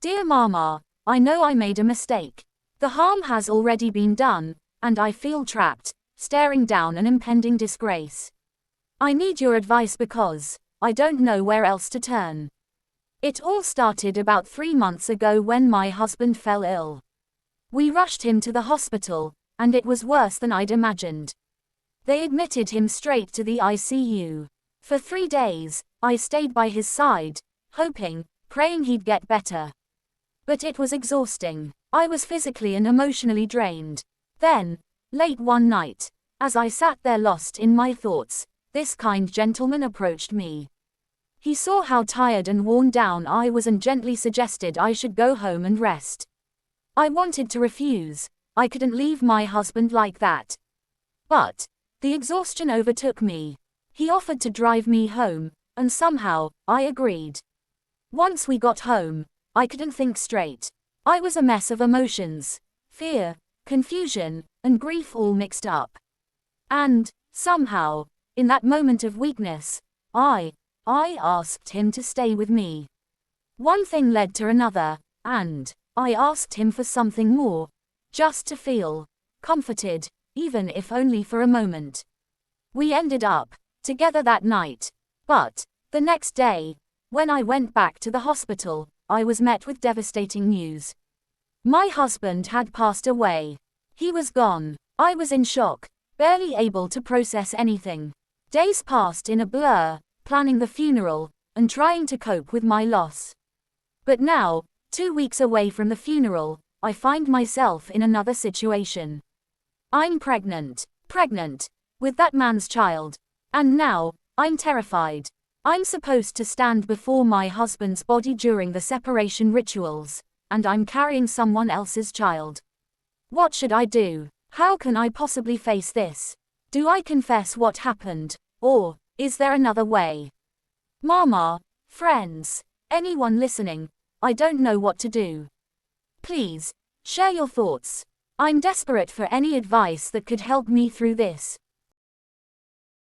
Dear Mama, I know I made a mistake. The harm has already been done, and I feel trapped, staring down an impending disgrace. I need your advice because I don't know where else to turn. It all started about 3 months ago when my husband fell ill. We rushed him to the hospital, and it was worse than I'd imagined. They admitted him straight to the ICU. For 3 days, I stayed by his side, hoping, praying he'd get better. But it was exhausting. I was physically and emotionally drained. Then, late one night, as I sat there lost in my thoughts, this kind gentleman approached me. He saw how tired and worn down I was and gently suggested I should go home and rest. I wanted to refuse. I couldn't leave my husband like that. But the exhaustion overtook me. He offered to drive me home, and somehow, I agreed. Once we got home, I couldn't think straight. I was a mess of emotions, fear, confusion, and grief all mixed up. And, somehow, in that moment of weakness, I asked him to stay with me. One thing led to another, and I asked him for something more, just to feel comforted, even if only for a moment. We ended up together that night, but the next day, when I went back to the hospital, I was met with devastating news. My husband had passed away. He was gone. I was in shock, barely able to process anything. Days passed in a blur, planning the funeral, and trying to cope with my loss. But now, 2 weeks away from the funeral, I find myself in another situation. I'm pregnant, with that man's child. And now, I'm terrified. I'm supposed to stand before my husband's body during the separation rituals, and I'm carrying someone else's child. What should I do? How can I possibly face this? Do I confess what happened, or is there another way? Mama, friends, anyone listening, I don't know what to do. Please, share your thoughts. I'm desperate for any advice that could help me through this.